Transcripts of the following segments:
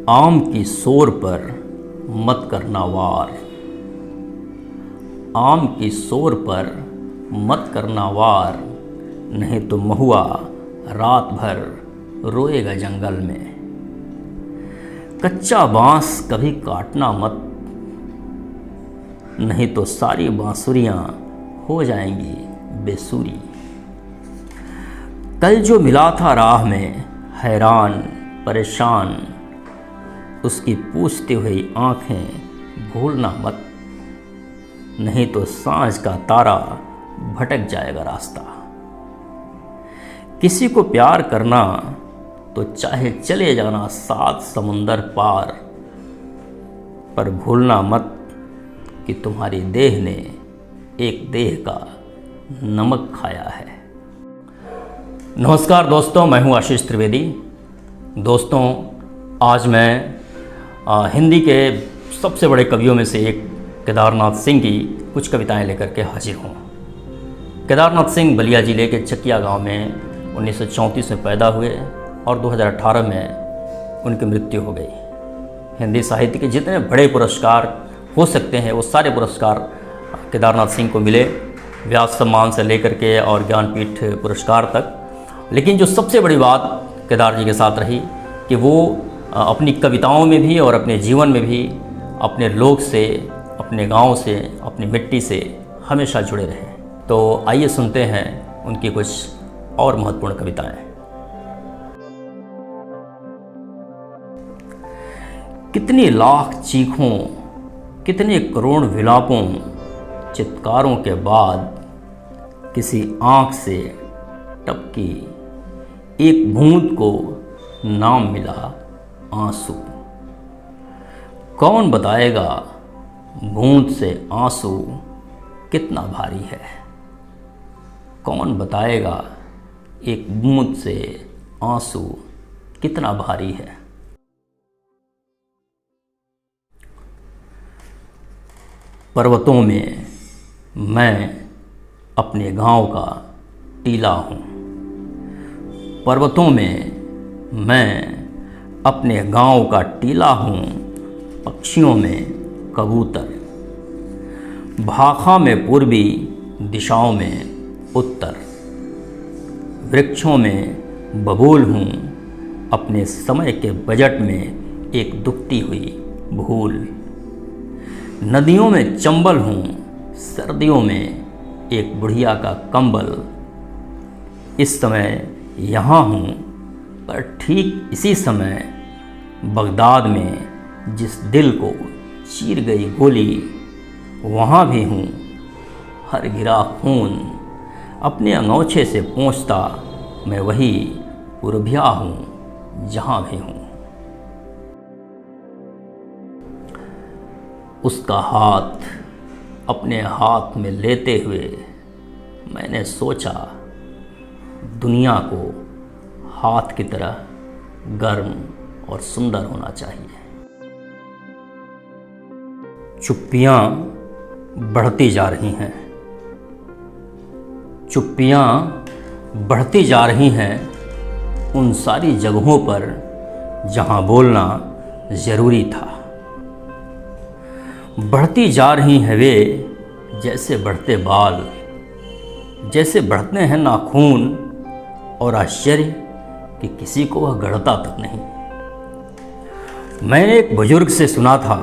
आम की सोर पर मत करना वार। आम की सोर पर मत करना वार, नहीं तो महुआ रात भर रोएगा जंगल में। कच्चा बांस कभी काटना मत, नहीं तो सारी बांसुरियां हो जाएंगी बेसुरी। कल जो मिला था राह में हैरान परेशान, उसकी पूछती हुई आंखें भूलना मत, नहीं तो सांझ का तारा भटक जाएगा रास्ता। किसी को प्यार करना तो चाहे चले जाना 7 समुंदर पार, पर भूलना मत कि तुम्हारी देह ने एक देह का नमक खाया है। नमस्कार दोस्तों, मैं हूं आशीष त्रिवेदी। दोस्तों, आज मैं हिंदी के सबसे बड़े कवियों में से एक केदारनाथ सिंह की कुछ कविताएं लेकर के हाजिर हूं। केदारनाथ सिंह बलिया जिले के चकिया गांव में 1934 में पैदा हुए और 2018 में उनकी मृत्यु हो गई। हिंदी साहित्य के जितने बड़े पुरस्कार हो सकते हैं वो सारे पुरस्कार केदारनाथ सिंह को मिले, व्यास सम्मान से लेकर के और ज्ञानपीठ पुरस्कार तक। लेकिन जो सबसे बड़ी बात केदार जी के साथ रही कि वो अपनी कविताओं में भी और अपने जीवन में भी अपने लोग से, अपने गांव से, अपनी मिट्टी से हमेशा जुड़े रहे। तो आइए सुनते हैं उनकी कुछ और महत्वपूर्ण कविताएं। कितनी लाख चीखों, कितने करोड़ विलापों, चित्कारों के बाद किसी आंख से टपकी एक बूंद को नाम मिला आंसू। कौन बताएगा बूंद से आंसू कितना भारी है? कौन बताएगा एक बूंद से आंसू कितना भारी है? पर्वतों में मैं अपने गांव का टीला हूँ। पर्वतों में मैं अपने गांव का टीला हूँ। पक्षियों में कबूतर, भाखा में पूर्वी, दिशाओं में उत्तर। वृक्षों में बबूल हूँ, अपने समय के बजट में एक दुखती हुई भूल। नदियों में चंबल हूँ, सर्दियों में एक बुढ़िया का कंबल। इस समय यहाँ हूँ, पर ठीक इसी समय बगदाद में जिस दिल को चीर गई गोली, वहाँ भी हूँ। हर गिरा खून अपने अंगोछे से पोंछता मैं वही पुरभिया हूँ जहाँ भी हूँ। उसका हाथ अपने हाथ में लेते हुए मैंने सोचा, दुनिया को हाथ की तरह गर्म और सुंदर होना चाहिए। चुप्पियाँ बढ़ती जा रही हैं, चुप्पियाँ बढ़ती जा रही हैं उन सारी जगहों पर जहाँ बोलना ज़रूरी था। बढ़ती जा रही हैं वे जैसे बढ़ते बाल, जैसे बढ़ते हैं नाखून, और आश्चर्य कि किसी को वह गढ़ता तक नहीं। मैंने एक बुजुर्ग से सुना था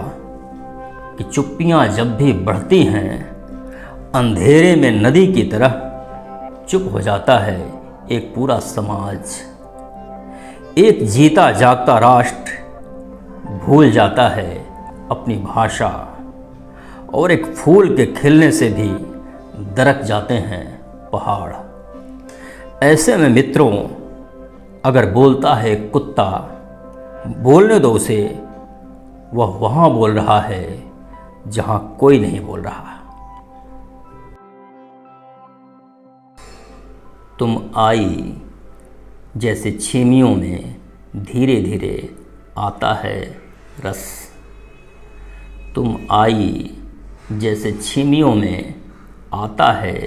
कि चुप्पियाँ जब भी बढ़ती हैं, अंधेरे में नदी की तरह चुप हो जाता है एक पूरा समाज। एक जीता जागता राष्ट्र भूल जाता है अपनी भाषा, और एक फूल के खिलने से भी दरक जाते हैं पहाड़। ऐसे में मित्रों, अगर बोलता है कुत्ता, बोलने दो उसे, वह वहाँ बोल रहा है जहाँ कोई नहीं बोल रहा। तुम आई जैसे छेमियों में धीरे धीरे आता है रस। तुम आई जैसे छेमियों में आता है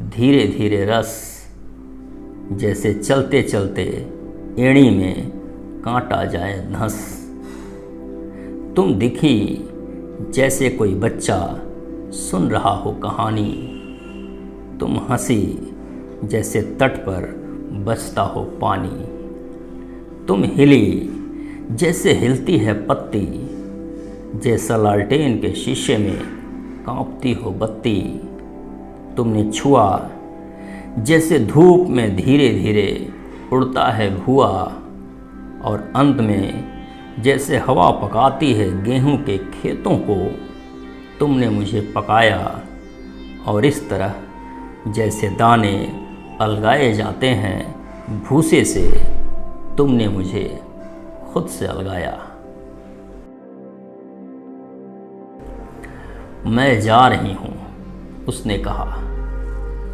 धीरे धीरे रस। जैसे चलते चलते एड़ी में कांटा जाए धंस। तुम दिखी जैसे कोई बच्चा सुन रहा हो कहानी। तुम हंसी जैसे तट पर बसता हो पानी। तुम हिली जैसे हिलती है पत्ती, जैसा लालटेन के शीशे में कांपती हो बत्ती। तुमने छुआ जैसे धूप में धीरे धीरे उड़ता है धुआं, और अंत में जैसे हवा पकाती है गेहूं के खेतों को। तुमने मुझे पकाया, और इस तरह जैसे दाने अलगाए जाते हैं भूसे से, तुमने मुझे खुद से अलगाया। मैं जा रही हूँ, उसने कहा।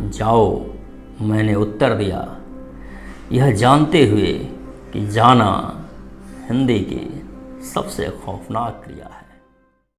जाओ, मैंने उत्तर दिया, यह जानते हुए कि जाना हिंदी की सबसे खौफनाक क्रिया है।